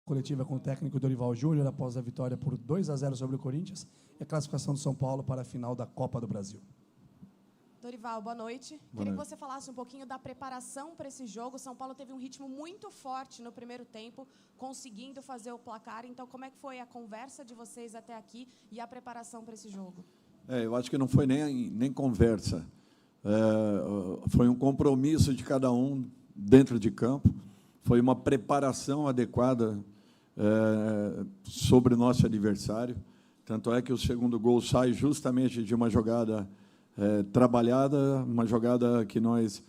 Coletiva com o técnico Dorival Júnior após a vitória por 2-0 sobre o Corinthians e a classificação do São Paulo para a final da Copa do Brasil. Dorival, boa noite. Queria que você falasse um pouquinho da preparação para esse jogo. O São Paulo teve um ritmo muito forte no primeiro tempo, conseguindo fazer o placar. Então, como é que foi a conversa de vocês até aqui e a preparação para esse jogo? Eu acho que não foi nem conversa. Foi um compromisso de cada um dentro de campo. Foi uma preparação adequada sobre o nosso adversário. Tanto é que o segundo gol sai justamente de uma jogada trabalhada, uma jogada que nós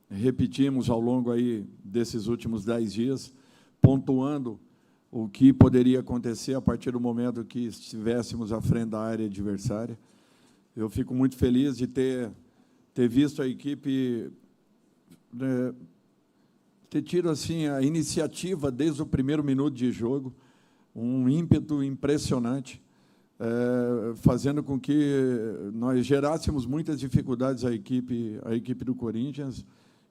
repetimos ao longo aí desses últimos 10 dias, pontuando o que poderia acontecer a partir do momento que estivéssemos à frente da área adversária. Eu fico muito feliz de ter visto a equipe ter tido assim a iniciativa desde o primeiro minuto de jogo, um ímpeto impressionante, fazendo com que nós gerássemos muitas dificuldades à equipe do Corinthians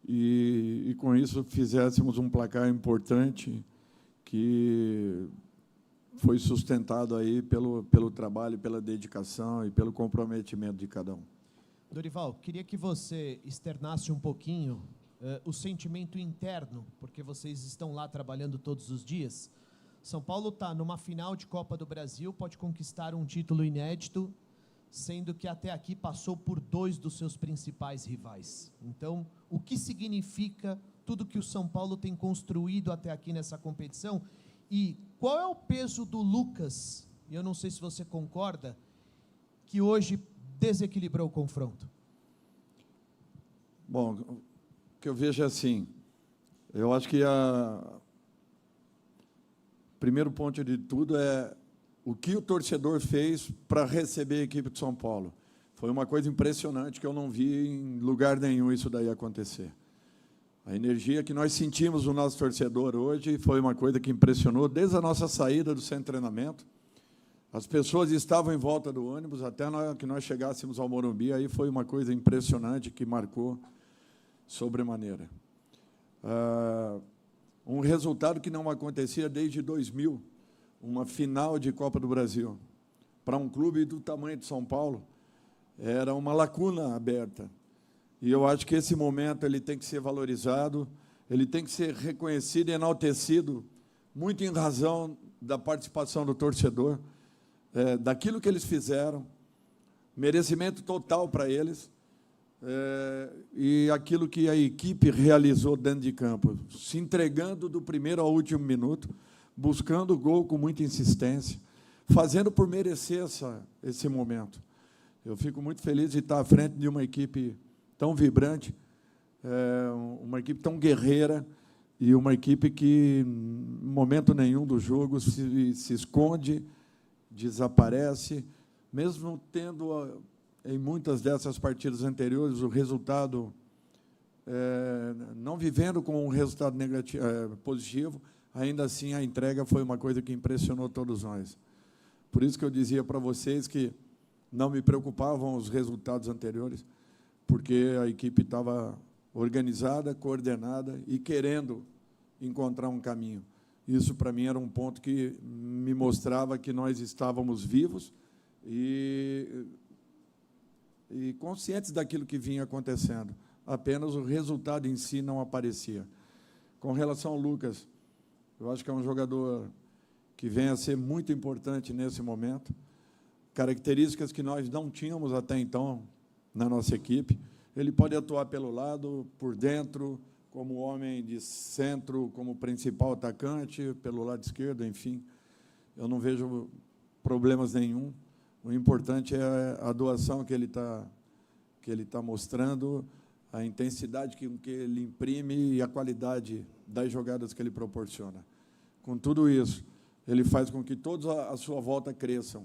e com isso fizéssemos um placar importante que foi sustentado aí pelo trabalho, pela dedicação e pelo comprometimento de cada um. Dorival, queria que você externasse um pouquinho o sentimento interno, porque vocês estão lá trabalhando todos os dias. São Paulo está numa final de Copa do Brasil, pode conquistar um título inédito, sendo que até aqui passou por 2 dos seus principais rivais. Então, o que significa tudo que o São Paulo tem construído até aqui nessa competição? E qual é o peso do Lucas, e eu não sei se você concorda, que hoje desequilibrou o confronto? Bom, o que eu vejo é assim, eu acho que o primeiro ponto de tudo é o que o torcedor fez para receber a equipe de São Paulo. Foi uma coisa impressionante que eu não vi em lugar nenhum isso daí acontecer. A energia que nós sentimos no nosso torcedor hoje foi uma coisa que impressionou desde a nossa saída do centro de treinamento. As pessoas estavam em volta do ônibus até que nós chegássemos ao Morumbi, aí foi uma coisa impressionante que marcou sobremaneira. Um resultado que não acontecia desde 2000, uma final de Copa do Brasil. Para um clube do tamanho de São Paulo, era uma lacuna aberta. E eu acho que esse momento ele tem que ser valorizado, ele tem que ser reconhecido e enaltecido, muito em razão da participação do torcedor, daquilo que eles fizeram, merecimento total para eles, e aquilo que a equipe realizou dentro de campo, se entregando do primeiro ao último minuto, buscando o gol com muita insistência, fazendo por merecer esse momento. Eu fico muito feliz de estar à frente de uma equipe tão vibrante, uma equipe tão guerreira e uma equipe que, em momento nenhum do jogo, se esconde, desaparece, mesmo tendo, em muitas dessas partidas anteriores, o resultado, não vivendo com um resultado negativo, positivo, ainda assim a entrega foi uma coisa que impressionou todos nós. Por isso que eu dizia para vocês que não me preocupavam os resultados anteriores, porque a equipe estava organizada, coordenada e querendo encontrar um caminho. Isso, para mim, era um ponto que me mostrava que nós estávamos vivos e conscientes daquilo que vinha acontecendo. Apenas o resultado em si não aparecia. Com relação ao Lucas, eu acho que é um jogador que vem a ser muito importante nesse momento, características que nós não tínhamos até então na nossa equipe. Ele pode atuar pelo lado, por dentro, como homem de centro, como principal atacante, pelo lado esquerdo, enfim. Eu não vejo problemas nenhum. O importante é a doação que ele está mostrando, a intensidade que ele imprime e a qualidade das jogadas que ele proporciona. Com tudo isso, ele faz com que todos à sua volta cresçam.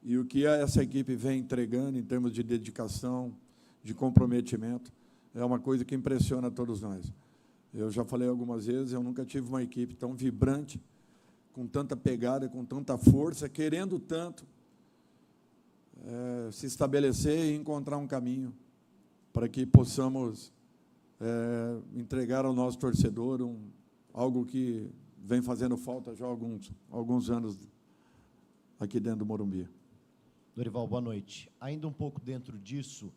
E o que essa equipe vem entregando em termos de dedicação, de comprometimento, é uma coisa que impressiona todos nós. Eu já falei algumas vezes, eu nunca tive uma equipe tão vibrante, com tanta pegada, com tanta força, querendo tanto se estabelecer e encontrar um caminho para que possamos entregar ao nosso torcedor algo que vem fazendo falta já há alguns anos aqui dentro do Morumbi. Dorival, boa noite. Ainda um pouco dentro disso,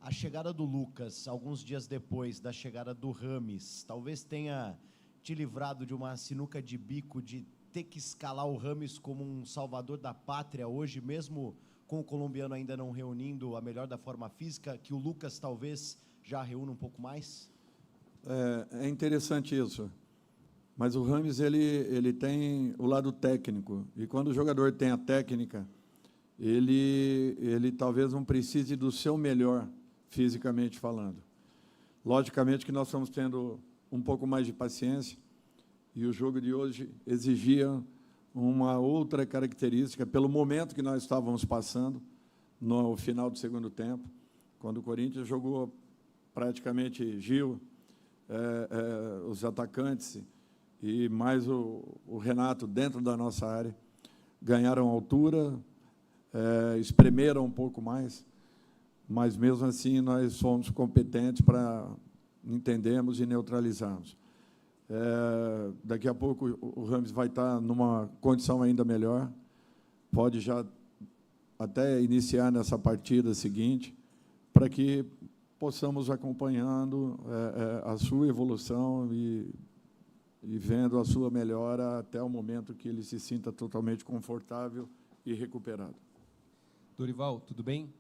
a chegada do Lucas, alguns dias depois da chegada do Rames, talvez tenha te livrado de uma sinuca de bico de ter que escalar o Rames como um salvador da pátria hoje, mesmo com o colombiano ainda não reunindo a melhor da forma física, que o Lucas talvez já reúna um pouco mais? É interessante isso, mas o Rames ele tem o lado técnico, e quando o jogador tem a técnica, ele talvez não precise do seu melhor, fisicamente falando. Logicamente que nós estamos tendo um pouco mais de paciência, e o jogo de hoje exigia uma outra característica, pelo momento que nós estávamos passando, no final do segundo tempo, quando o Corinthians jogou praticamente Gil, os atacantes e mais o Renato dentro da nossa área, ganharam altura, espremeram um pouco mais, mas, mesmo assim, nós fomos competentes para entendermos e neutralizarmos. Daqui a pouco o Rames vai estar numa condição ainda melhor, pode já até iniciar nessa partida seguinte, para que possamos acompanhando a sua evolução e vendo a sua melhora até o momento que ele se sinta totalmente confortável e recuperado. Dorival, tudo bem?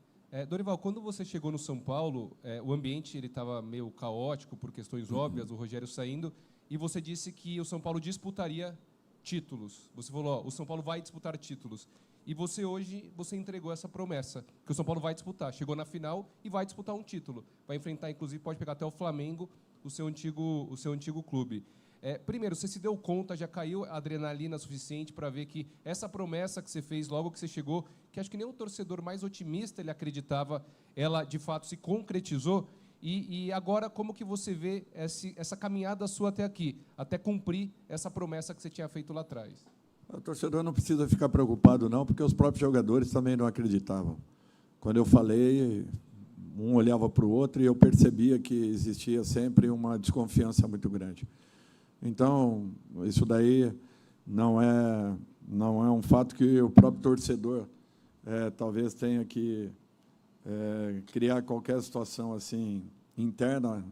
Dorival, quando você chegou no São Paulo, o ambiente estava meio caótico por questões óbvias, o Rogério saindo, e você disse que o São Paulo disputaria títulos. Você falou, o São Paulo vai disputar títulos. E você hoje, entregou essa promessa, que o São Paulo vai disputar. Chegou na final e vai disputar um título. Vai enfrentar, inclusive, pode pegar até o Flamengo, o seu antigo clube. Primeiro, você se deu conta, já caiu a adrenalina suficiente para ver que essa promessa que você fez logo que você chegou, que acho que nem o torcedor mais otimista ele acreditava, ela, de fato, se concretizou? E agora, como que você vê essa caminhada sua até aqui, até cumprir essa promessa que você tinha feito lá atrás? O torcedor não precisa ficar preocupado, não, porque os próprios jogadores também não acreditavam. Quando eu falei, um olhava para o outro e eu percebia que existia sempre uma desconfiança muito grande. Então, isso daí não é um fato que o próprio torcedor talvez tenha que criar qualquer situação assim interna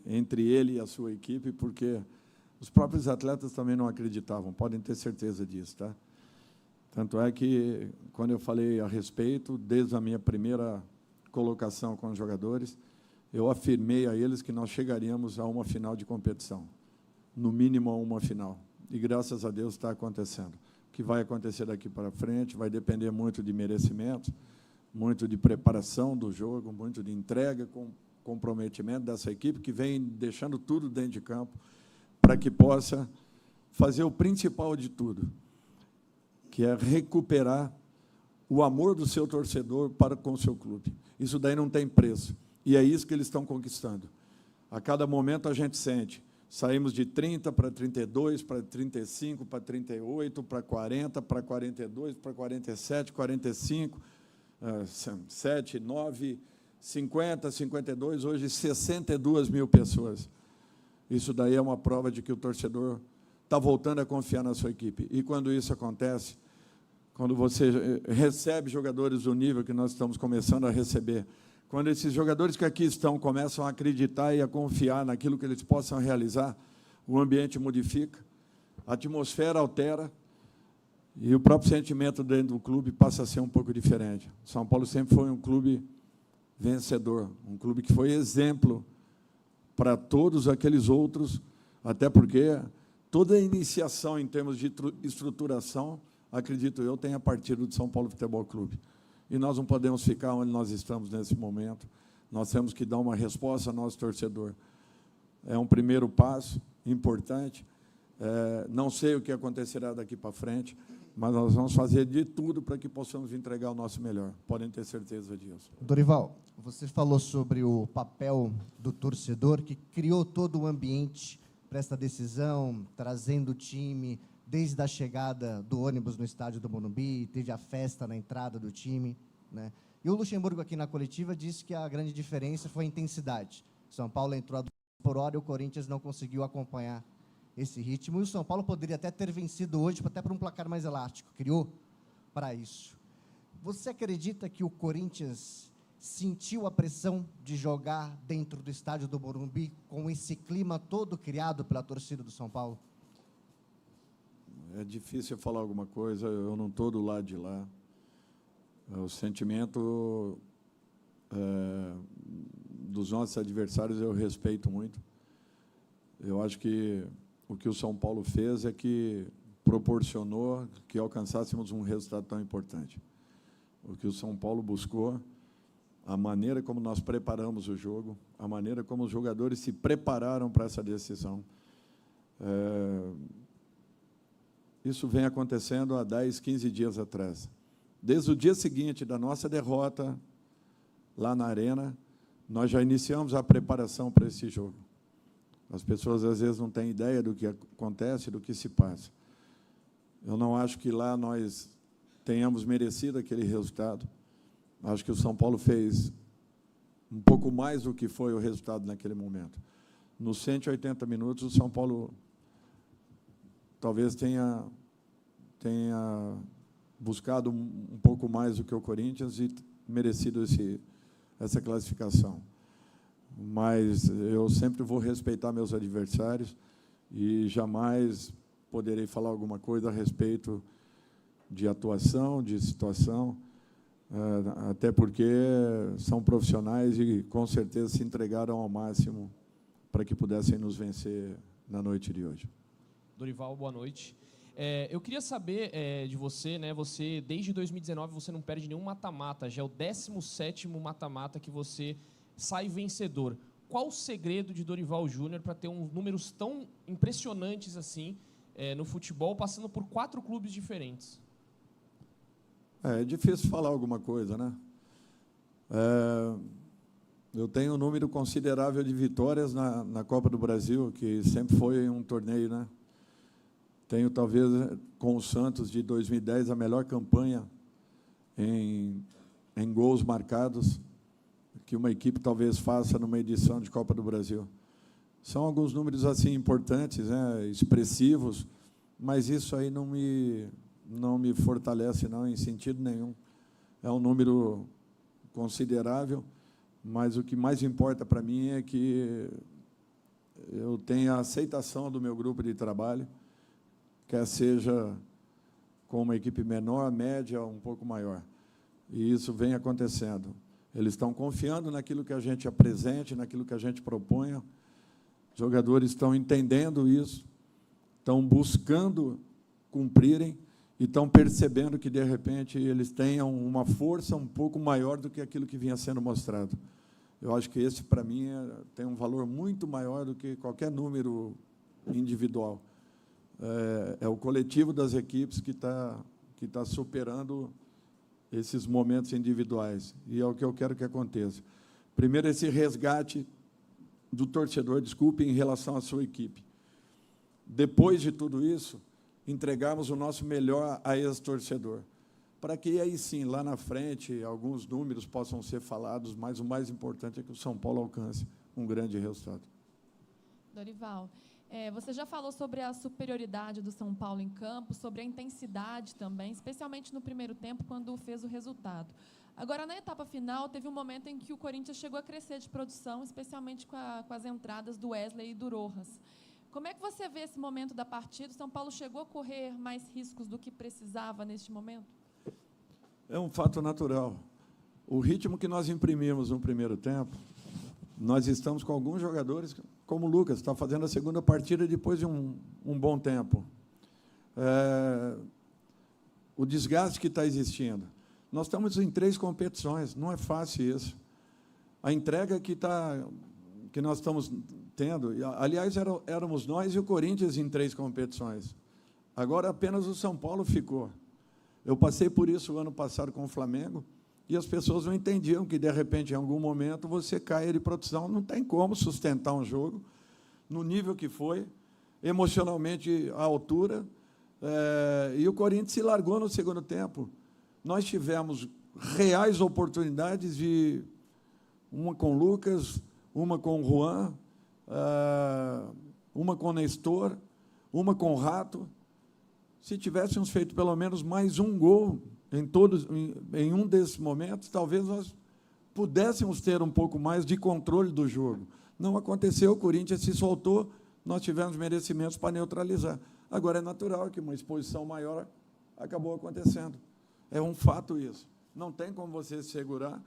entre ele e a sua equipe, porque os próprios atletas também não acreditavam, podem ter certeza disso, tá? Tanto é que, quando eu falei a respeito, desde a minha primeira colocação com os jogadores, eu afirmei a eles que nós chegaríamos a uma final de competição, no mínimo a uma final. E, graças a Deus, está acontecendo. O que vai acontecer daqui para frente vai depender muito de merecimento, muito de preparação do jogo, muito de entrega, com comprometimento dessa equipe, que vem deixando tudo dentro de campo, para que possa fazer o principal de tudo, que é recuperar o amor do seu torcedor para com o seu clube. Isso daí não tem preço, e é isso que eles estão conquistando. A cada momento a gente sente, saímos de 30 para 32, para 35, para 38, para 40, para 42, para 47, 45, 7, 9, 50, 52, hoje 62 mil pessoas. Isso daí é uma prova de que o torcedor está voltando a confiar na sua equipe. E, quando isso acontece, quando você recebe jogadores do nível que nós estamos começando a receber, quando esses jogadores que aqui estão começam a acreditar e a confiar naquilo que eles possam realizar, o ambiente modifica, a atmosfera altera e o próprio sentimento dentro do clube passa a ser um pouco diferente. São Paulo sempre foi um clube vencedor, um clube que foi exemplo para todos aqueles outros, até porque toda a iniciação em termos de estruturação, acredito eu, tenha partido do São Paulo Futebol Clube. E nós não podemos ficar onde nós estamos nesse momento, nós temos que dar uma resposta ao nosso torcedor. É um primeiro passo importante, não sei o que acontecerá daqui para frente, mas nós vamos fazer de tudo para que possamos entregar o nosso melhor, podem ter certeza disso. Dorival, você falou sobre o papel do torcedor, que criou todo o ambiente para esta decisão, trazendo o time desde a chegada do ônibus no estádio do Morumbi, teve a festa na entrada do time, né? E o Luxemburgo, aqui na coletiva, disse que a grande diferença foi a intensidade. São Paulo entrou a 2 por hora e o Corinthians não conseguiu acompanhar esse ritmo, e o São Paulo poderia até ter vencido hoje, até por um placar mais elástico, criou para isso. Você acredita que o Corinthians sentiu a pressão de jogar dentro do estádio do Morumbi com esse clima todo criado pela torcida do São Paulo? É difícil falar alguma coisa, eu não estou do lado de lá. O sentimento dos nossos adversários eu respeito muito. Eu acho que o que o São Paulo fez é que proporcionou que alcançássemos um resultado tão importante. O que o São Paulo buscou, a maneira como nós preparamos o jogo, a maneira como os jogadores se prepararam para essa decisão. Isso vem acontecendo há 10, 15 dias atrás. Desde o dia seguinte da nossa derrota, lá na Arena, nós já iniciamos a preparação para esse jogo. As pessoas, às vezes, não têm ideia do que acontece, do que se passa. Eu não acho que lá nós tenhamos merecido aquele resultado. Acho que o São Paulo fez um pouco mais do que foi o resultado naquele momento. Nos 180 minutos, o São Paulo talvez tenha buscado um pouco mais do que o Corinthians e merecido essa classificação. Mas eu sempre vou respeitar meus adversários e jamais poderei falar alguma coisa a respeito de atuação, de situação, até porque são profissionais e, com certeza, se entregaram ao máximo para que pudessem nos vencer na noite de hoje. Dorival, boa noite. Eu queria saber de você, né? Você, desde 2019, você não perde nenhum mata-mata, já é o 17º mata-mata que você sai vencedor. Qual o segredo de Dorival Júnior para ter números tão impressionantes assim no futebol, passando por 4 clubes diferentes? É difícil falar alguma coisa, né? Eu tenho um número considerável de vitórias na Copa do Brasil, que sempre foi um torneio, né? Tenho, talvez, com o Santos, de 2010, a melhor campanha em gols marcados que uma equipe talvez faça numa edição de Copa do Brasil. São alguns números assim importantes, né, expressivos, mas isso aí não me fortalece não, em sentido nenhum. É um número considerável, mas o que mais importa para mim é que eu tenha a aceitação do meu grupo de trabalho, quer seja com uma equipe menor, média ou um pouco maior. E isso vem acontecendo. Eles estão confiando naquilo que a gente apresente, naquilo que a gente proponha. Os jogadores estão entendendo isso, estão buscando cumprirem e estão percebendo que, de repente, eles tenham uma força um pouco maior do que aquilo que vinha sendo mostrado. Eu acho que esse, para mim, tem um valor muito maior do que qualquer número individual. É o coletivo das equipes que está superando esses momentos individuais, e é o que eu quero que aconteça. Primeiro, esse resgate do torcedor, desculpe, em relação à sua equipe. Depois de tudo isso, entregarmos o nosso melhor a esse torcedor, para que aí sim, lá na frente, alguns números possam ser falados, mas o mais importante é que o São Paulo alcance um grande resultado. Dorival, você já falou sobre a superioridade do São Paulo em campo, sobre a intensidade também, especialmente no primeiro tempo, quando fez o resultado. Agora, na etapa final, teve um momento em que o Corinthians chegou a crescer de produção, especialmente com as entradas do Wesley e do Rojas. Como é que você vê esse momento da partida? O São Paulo chegou a correr mais riscos do que precisava neste momento? É um fato natural. O ritmo que nós imprimimos no primeiro tempo, nós estamos com alguns jogadores, como o Lucas, está fazendo a segunda partida depois de um bom tempo. O desgaste que está existindo. Nós estamos em 3 competições, não é fácil isso. A entrega que nós estamos tendo, aliás, éramos nós e o Corinthians em 3 competições. Agora apenas o São Paulo ficou. Eu passei por isso o ano passado com o Flamengo, e as pessoas não entendiam que, de repente, em algum momento, você caia de produção, não tem como sustentar um jogo no nível que foi, emocionalmente à altura, e o Corinthians se largou no segundo tempo. Nós tivemos reais oportunidades de uma com o Lucas, uma com o Juan, uma com o Nestor, uma com o Rato. Se tivéssemos feito pelo menos mais um gol em um desses momentos, talvez nós pudéssemos ter um pouco mais de controle do jogo. Não aconteceu, o Corinthians se soltou, nós tivemos merecimentos para neutralizar. Agora, é natural que uma exposição maior acabou acontecendo. É um fato isso. Não tem como você se segurar,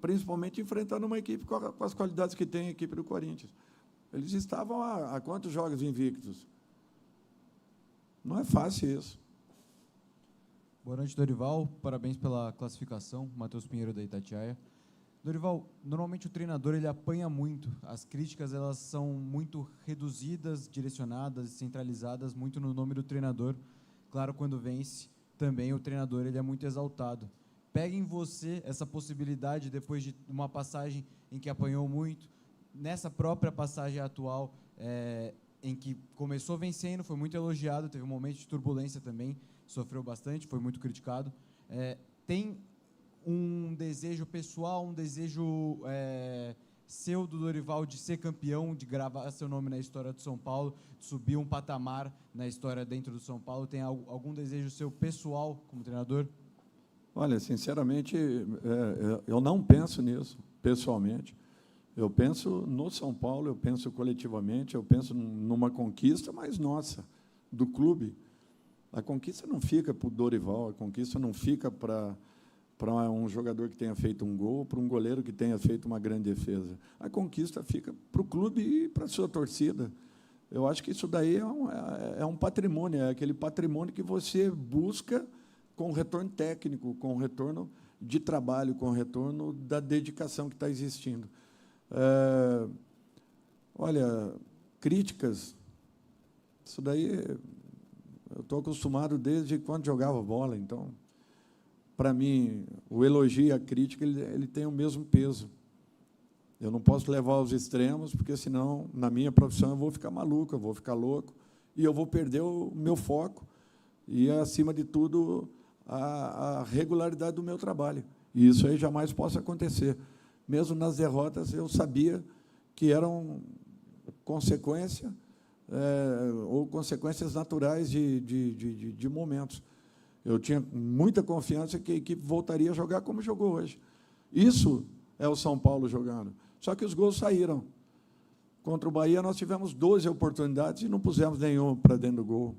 principalmente enfrentando uma equipe com as qualidades que tem a equipe do Corinthians. Eles estavam há quantos jogos invictos? Não é fácil isso. Boa noite, Dorival. Parabéns pela classificação. Matheus Pinheiro, da Itatiaia. Dorival, normalmente o treinador ele apanha muito. As críticas elas são muito reduzidas, direcionadas, centralizadas muito no nome do treinador. Claro, quando vence, também o treinador ele é muito exaltado. Pega em você essa possibilidade, depois de uma passagem em que apanhou muito, nessa própria passagem atual, em que começou vencendo, foi muito elogiado, teve um momento de turbulência também, sofreu bastante, foi muito criticado. Tem um desejo pessoal, um desejo seu do Dorival de ser campeão, de gravar seu nome na história do São Paulo, de subir um patamar na história dentro do São Paulo? Tem algum desejo seu pessoal como treinador? Olha, sinceramente, eu não penso nisso, pessoalmente. Eu penso no São Paulo, eu penso coletivamente, eu penso numa conquista, mas nossa, do clube. A conquista não fica para o Dorival, a conquista não fica para um jogador que tenha feito um gol, para um goleiro que tenha feito uma grande defesa. A conquista fica para o clube e para a sua torcida. Eu acho que isso daí é um patrimônio, é aquele patrimônio que você busca com retorno técnico, com retorno de trabalho, com retorno da dedicação que está existindo. Olha, críticas, isso daí eu estou acostumado desde quando jogava bola, então, para mim, o elogio e a crítica ele tem o mesmo peso. Eu não posso levar aos extremos, porque senão, na minha profissão, eu vou ficar maluco, eu vou ficar louco, e eu vou perder o meu foco e, acima de tudo, a regularidade do meu trabalho. E isso aí jamais possa acontecer. Mesmo nas derrotas, eu sabia que eram consequência ou consequências naturais de momentos. Eu tinha muita confiança que a equipe voltaria a jogar como jogou hoje. Isso é o São Paulo jogando. Só que os gols saíram. Contra o Bahia, nós tivemos 12 oportunidades e não pusemos nenhum para dentro do gol.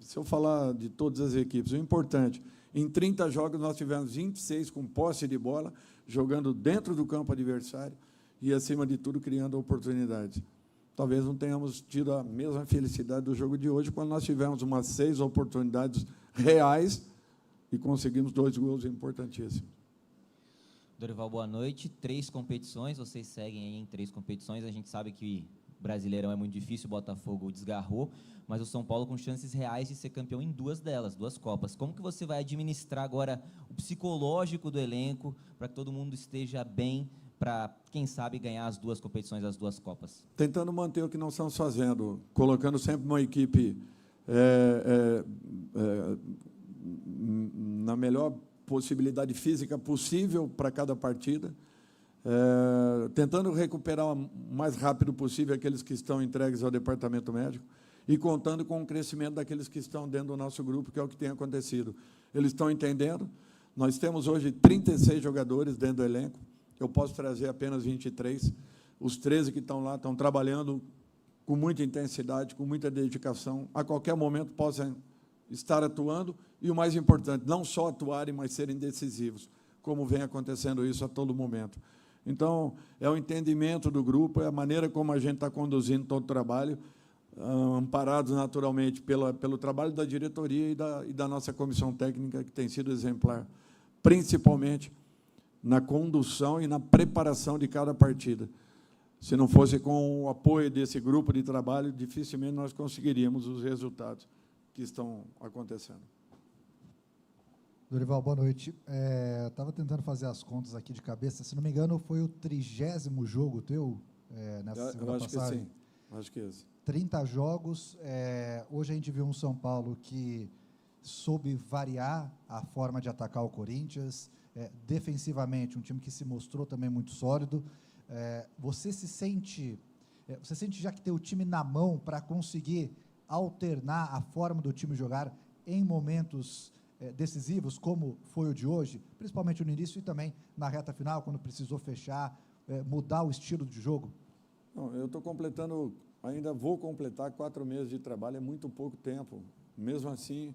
Se eu falar de todas as equipes, o importante, em 30 jogos nós tivemos 26 com posse de bola, jogando dentro do campo adversário e, acima de tudo, criando oportunidades. Talvez não tenhamos tido a mesma felicidade do jogo de hoje, quando nós tivemos umas 6 oportunidades reais e conseguimos 2 gols importantíssimos. Dorival, boa noite. 3 competições, vocês seguem aí em 3 competições. A gente sabe que o Brasileirão é muito difícil, o Botafogo desgarrou, mas o São Paulo com chances reais de ser campeão em 2 delas, 2 Copas. Como que você vai administrar agora o psicológico do elenco para que todo mundo esteja bem para, quem sabe, ganhar as 2 competições, as 2 Copas? Tentando manter o que nós estamos fazendo, colocando sempre uma equipe na melhor possibilidade física possível para cada partida, tentando recuperar o mais rápido possível aqueles que estão entregues ao departamento médico e contando com o crescimento daqueles que estão dentro do nosso grupo, que é o que tem acontecido. Eles estão entendendo. Nós temos hoje 36 jogadores dentro do elenco. Eu posso trazer apenas 23. Os 13 que estão lá estão trabalhando com muita intensidade, com muita dedicação. A qualquer momento possam estar atuando e, o mais importante, não só atuarem, mas serem decisivos, como vem acontecendo isso a todo momento. Então, é o entendimento do grupo, é a maneira como a gente está conduzindo todo o trabalho, amparados naturalmente pelo trabalho da diretoria e da nossa comissão técnica, que tem sido exemplar, principalmente na condução e na preparação de cada partida. Se não fosse com o apoio desse grupo de trabalho, dificilmente nós conseguiríamos os resultados que estão acontecendo. Dorival, boa noite. Estava tentando fazer as contas aqui de cabeça. Se não me engano, foi o 30º jogo teu nessa segunda passagem? Que sim. Acho que é esse. 30 jogos. Hoje a gente viu um São Paulo que soube variar a forma de atacar o Corinthians. Defensivamente, um time que se mostrou também muito sólido. Você se sente Você sente já que tem o time na mão para conseguir alternar a forma do time jogar em momentos decisivos, como foi o de hoje, principalmente no início e também na reta final, quando precisou fechar, mudar o estilo de jogo? Não, eu estou completando, ainda vou completar 4 meses de trabalho, é muito pouco tempo. Mesmo assim,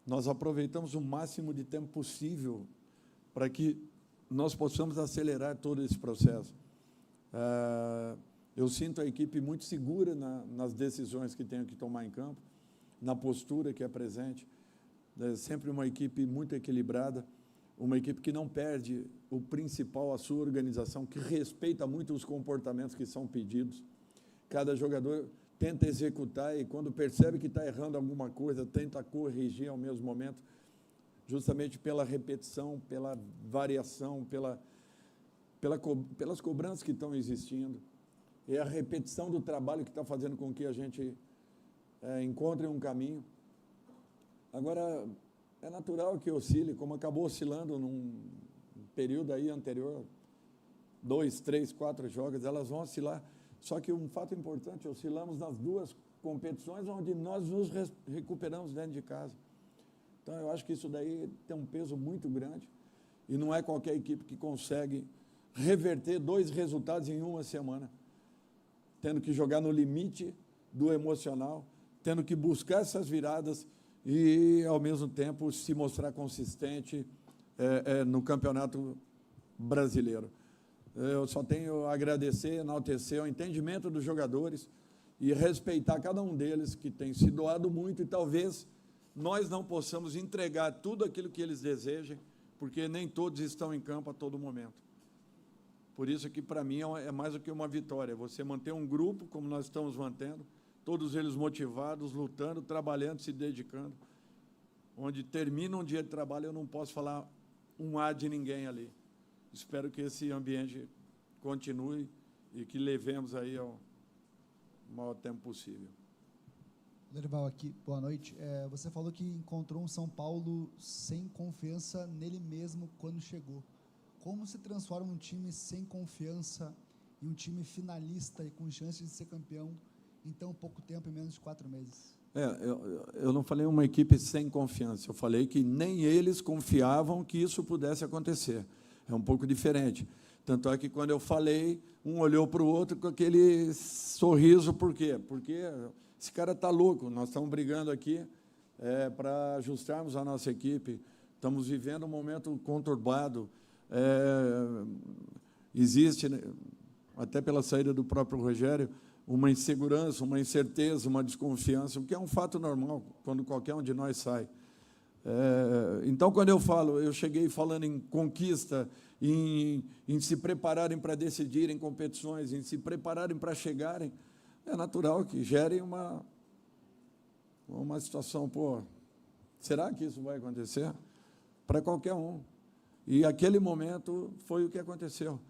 nós aproveitamos o máximo de tempo possível para que nós possamos acelerar todo esse processo. Eu sinto a equipe muito segura nas decisões que tenho que tomar em campo, na postura que é presente. É sempre uma equipe muito equilibrada, uma equipe que não perde o principal, a sua organização, que respeita muito os comportamentos que são pedidos. Cada jogador tenta executar e, quando percebe que está errando alguma coisa, tenta corrigir ao mesmo momento, justamente pela repetição, pela variação, pelas cobranças que estão existindo. É a repetição do trabalho que está fazendo com que a gente encontre um caminho. Agora, é natural que oscile, como acabou oscilando num período aí anterior, 2, 3, 4 jogos, elas vão oscilar. Só que um fato importante, oscilamos nas 2 competições onde nós nos recuperamos dentro de casa. Então, eu acho que isso daí tem um peso muito grande e não é qualquer equipe que consegue reverter 2 resultados em uma semana, tendo que jogar no limite do emocional, tendo que buscar essas viradas e, ao mesmo tempo, se mostrar consistente no Campeonato Brasileiro. Eu só tenho a agradecer, enaltecer o entendimento dos jogadores e respeitar cada um deles, que tem se doado muito, e talvez nós não possamos entregar tudo aquilo que eles desejem, porque nem todos estão em campo a todo momento. Por isso que, para mim, é mais do que uma vitória. Você manter um grupo, como nós estamos mantendo, todos eles motivados, lutando, trabalhando, se dedicando. Onde termina um dia de trabalho, eu não posso falar um A de ninguém ali. Espero que esse ambiente continue e que levemos aí ao maior tempo possível. Dorival, aqui, boa noite. Você falou que encontrou um São Paulo sem confiança nele mesmo quando chegou. Como se transforma um time sem confiança em um time finalista e com chances de ser campeão em tão pouco tempo, em menos de 4 meses? Eu não falei uma equipe sem confiança, eu falei que nem eles confiavam que isso pudesse acontecer. É um pouco diferente. Tanto é que, quando eu falei, um olhou para o outro com aquele sorriso. Por quê? Porque esse cara está louco, nós estamos brigando aqui para ajustarmos a nossa equipe, estamos vivendo um momento conturbado, existe, até pela saída do próprio Rogério, uma insegurança, uma incerteza, uma desconfiança, o que é um fato normal quando qualquer um de nós sai. Então, quando eu cheguei falando em conquista, em se prepararem para decidir em competições, em se prepararem para chegarem, é natural que gere uma situação, será que isso vai acontecer? Para qualquer um. E aquele momento foi o que aconteceu.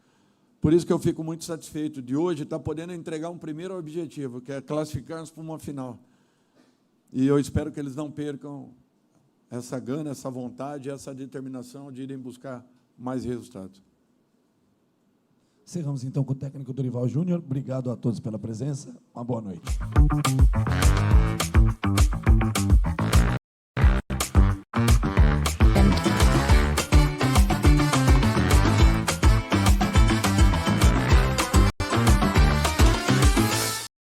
Por isso que eu fico muito satisfeito de hoje estar podendo entregar um primeiro objetivo, que é classificar-nos para uma final. E eu espero que eles não percam essa gana, essa vontade, essa determinação de irem buscar mais resultados. Encerramos, então, com o técnico Dorival Júnior. Obrigado a todos pela presença. Uma boa noite.